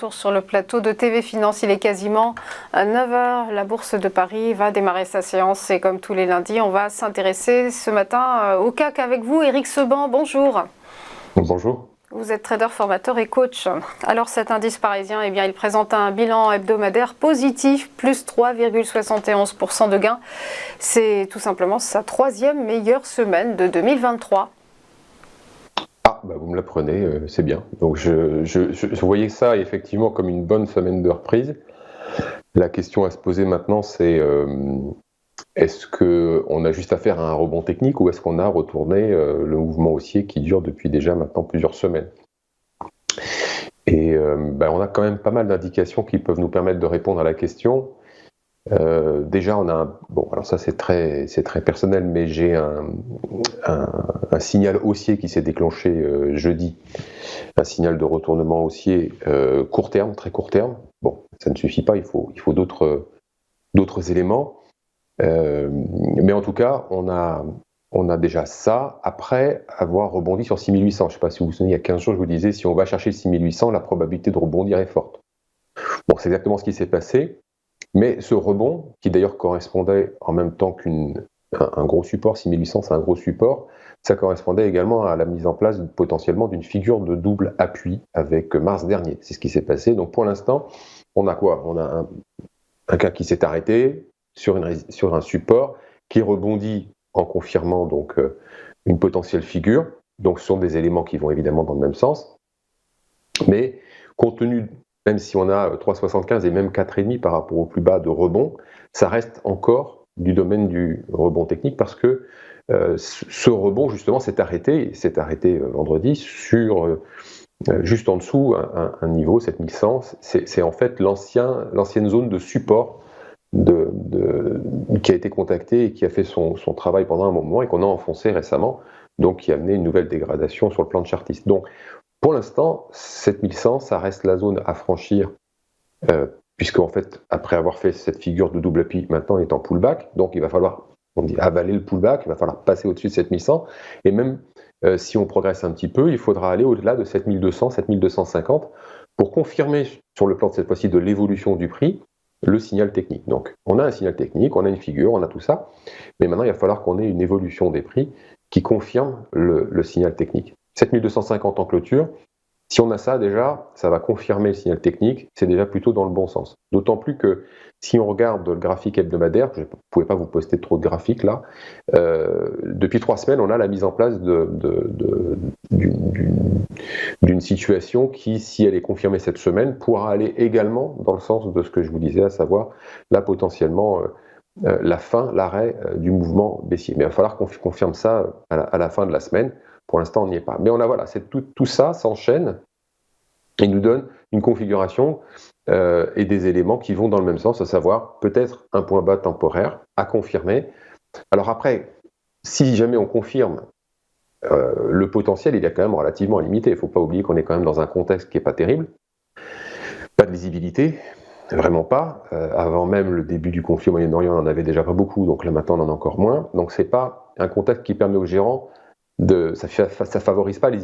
retour sur le plateau de TV Finance. Il est quasiment 9 heures. La Bourse de Paris va démarrer sa séance et comme tous les lundis, on va s'intéresser ce matin au CAC avec vous. Éric Seban, bonjour. Bonjour. Vous êtes trader, formateur et coach. Alors cet indice parisien, eh bien, il présente un bilan hebdomadaire positif, plus 3,71% de gains. C'est tout simplement sa troisième meilleure semaine de 2023. Vous me l'apprenez, c'est bien. Donc je voyais ça effectivement comme une bonne semaine de reprise. La question à se poser maintenant, c'est est-ce qu'on a juste affaire à un rebond technique ou est-ce qu'on a retourné le mouvement haussier qui dure depuis déjà maintenant plusieurs semaines? Et on a quand même pas mal d'indications qui peuvent nous permettre de répondre à la question. Déjà, on a alors ça c'est très personnel, mais j'ai un signal haussier qui s'est déclenché jeudi, un signal de retournement haussier court terme, très court terme. Bon, ça ne suffit pas, il faut d'autres éléments, mais en tout cas, on a déjà ça après avoir rebondi sur 6800. Je ne sais pas si vous vous souvenez, il y a 15 jours, je vous disais, si on va chercher 6800, la probabilité de rebondir est forte. Bon, c'est exactement ce qui s'est passé. Mais ce rebond, qui d'ailleurs correspondait en même temps qu'un gros support, 6800 c'est un gros support, ça correspondait également à la mise en place potentiellement d'une figure de double appui avec mars dernier. C'est ce qui s'est passé. Donc pour l'instant, on a quoi? On a un cas qui s'est arrêté sur un support qui rebondit en confirmant donc une potentielle figure. Donc ce sont des éléments qui vont évidemment dans le même sens. Mais compte tenu, même si on a 3,75 et même 4,5 par rapport au plus bas de rebond, ça reste encore du domaine du rebond technique parce que ce rebond justement s'est arrêté vendredi sur juste en dessous un niveau 7100. C'est en fait l'ancienne zone de support qui a été contactée et qui a fait son travail pendant un moment et qu'on a enfoncé récemment, donc qui a amené une nouvelle dégradation sur le plan de chartiste. Donc pour l'instant, 7100, ça reste la zone à franchir, puisque en fait, après avoir fait cette figure de double appui, maintenant on est en pullback, donc il va falloir, avaler le pullback, il va falloir passer au-dessus de 7100, et même si on progresse un petit peu, il faudra aller au-delà de 7200, 7250, pour confirmer sur le plan de cette fois-ci de l'évolution du prix, le signal technique. Donc on a un signal technique, on a une figure, on a tout ça, mais maintenant il va falloir qu'on ait une évolution des prix qui confirme le signal technique. 7250 en clôture, si on a ça déjà, ça va confirmer le signal technique, c'est déjà plutôt dans le bon sens. D'autant plus que si on regarde le graphique hebdomadaire, je ne pouvais pas vous poster trop de graphiques là, depuis 3 semaines, on a la mise en place d'une situation qui, si elle est confirmée cette semaine, pourra aller également dans le sens de ce que je vous disais, à savoir là potentiellement la fin, l'arrêt du mouvement baissier. Mais il va falloir qu'on confirme ça à la fin de la semaine. Pour l'instant, on n'y est pas. Mais tout ça s'enchaîne et nous donne une configuration et des éléments qui vont dans le même sens, à savoir peut-être un point bas temporaire à confirmer. Alors après, si jamais on confirme, le potentiel, il est quand même relativement limité. Il ne faut pas oublier qu'on est quand même dans un contexte qui n'est pas terrible. Pas de visibilité, vraiment pas. Avant même le début du conflit au Moyen-Orient, on n'en avait déjà pas beaucoup, donc là maintenant on en a encore moins. Donc c'est pas un contexte qui permet aux gérants ça favorise pas les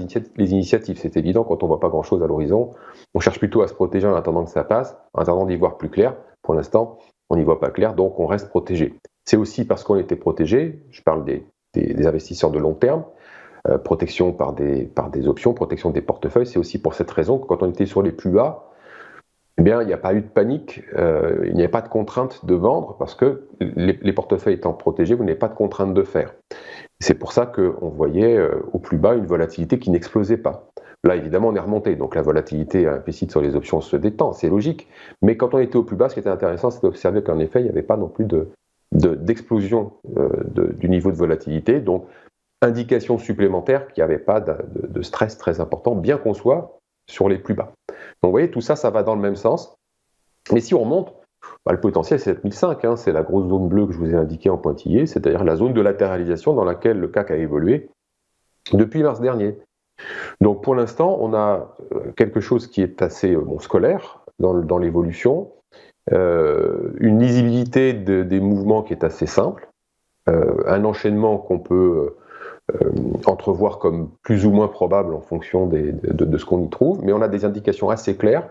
initiatives, c'est évident. Quand on voit pas grand chose à l'horizon, on cherche plutôt à se protéger en attendant que ça passe, en attendant d'y voir plus clair. Pour l'instant, on n'y voit pas clair, donc on reste protégé. C'est aussi parce qu'on était protégé, je parle des investisseurs de long terme, protection par des options, protection des portefeuilles. C'est aussi pour cette raison que quand on était sur les plus bas, eh bien, il n'y a pas eu de panique, il n'y avait pas de contrainte de vendre parce que les portefeuilles étant protégés, vous n'avez pas de contrainte de faire. C'est pour ça qu'on voyait au plus bas une volatilité qui n'explosait pas. Là, évidemment, on est remonté, donc la volatilité implicite sur les options se détend, c'est logique. Mais quand on était au plus bas, ce qui était intéressant, c'est d'observer qu'en effet, il n'y avait pas non plus d'explosion du niveau de volatilité, donc indication supplémentaire qu'il n'y avait pas de stress très important, bien qu'on soit sur les plus bas. Donc vous voyez, tout ça, ça va dans le même sens. Mais si on remonte, le potentiel c'est 7005, c'est la grosse zone bleue que je vous ai indiquée en pointillé, c'est-à-dire la zone de latéralisation dans laquelle le CAC a évolué depuis mars dernier. Donc pour l'instant, on a quelque chose qui est assez scolaire dans l'évolution, une lisibilité des mouvements qui est assez simple, un enchaînement qu'on peut entrevoir comme plus ou moins probable en fonction de ce qu'on y trouve, mais on a des indications assez claires.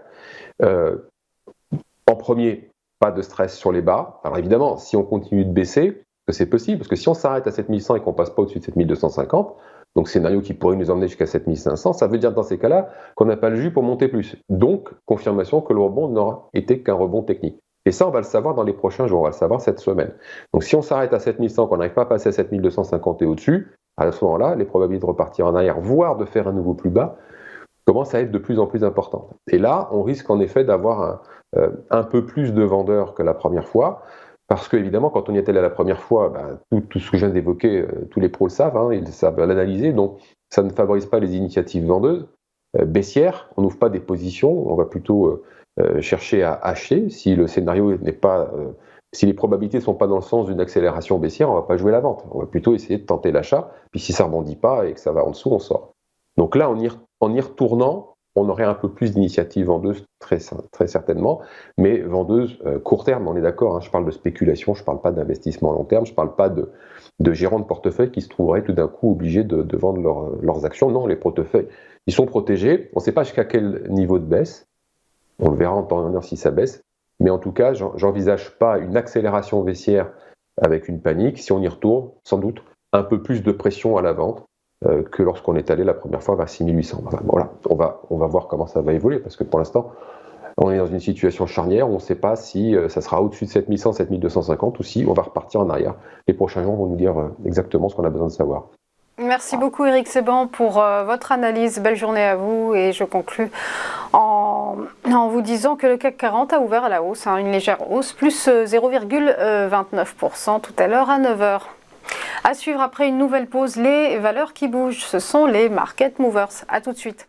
En premier, pas de stress sur les bas. Alors évidemment, si on continue de baisser, que c'est possible, parce que si on s'arrête à 7100 et qu'on passe pas au-dessus de 7250, donc scénario qui pourrait nous emmener jusqu'à 7500, ça veut dire dans ces cas-là qu'on n'a pas le jus pour monter plus. Donc, confirmation que le rebond n'aura été qu'un rebond technique. Et ça, on va le savoir dans les prochains jours, on va le savoir cette semaine. Donc si on s'arrête à 7100, qu'on n'arrive pas à passer à 7250 et au-dessus, à ce moment-là, les probabilités de repartir en arrière, voire de faire un nouveau plus bas, commencent à être de plus en plus importantes. Et là, on risque en effet d'avoir un peu plus de vendeurs que la première fois, parce qu'évidemment, quand on y est allé la première fois, tout ce que je viens d'évoquer, tous les pros le savent, hein, ils savent l'analyser, donc ça ne favorise pas les initiatives vendeuses. Baissières, on n'ouvre pas des positions, on va plutôt chercher à acheter. Si le scénario n'est pas, si les probabilités ne sont pas dans le sens d'une accélération baissière, on ne va pas jouer la vente, on va plutôt essayer de tenter l'achat, puis si ça ne rebondit pas et que ça va en dessous, on sort. Donc là, en y retournant, on aurait un peu plus d'initiatives vendeuses, très certainement, mais vendeuses court terme, on est d'accord, hein, je parle de spéculation, je ne parle pas d'investissement long terme, je ne parle pas de gérants de portefeuille qui se trouveraient tout d'un coup obligés de vendre leurs actions. Non, les portefeuilles, ils sont protégés, on ne sait pas jusqu'à quel niveau de baisse, on le verra en temps et en heure si ça baisse, mais en tout cas, j'envisage pas une accélération baissière avec une panique. Si on y retourne, sans doute un peu plus de pression à la vente que lorsqu'on est allé la première fois vers 6800. Enfin, voilà, on va voir comment ça va évoluer, parce que pour l'instant, on est dans une situation charnière où on ne sait pas si ça sera au-dessus de 7100, 7250 ou si on va repartir en arrière. Les prochains jours vont nous dire exactement ce qu'on a besoin de savoir. Merci beaucoup Eric Seban pour votre analyse. Belle journée à vous, et je conclus en vous disant que le CAC 40 a ouvert à la hausse, une légère hausse, plus 0,29% tout à l'heure à 9h. À suivre après une nouvelle pause, les valeurs qui bougent, ce sont les market movers. À tout de suite.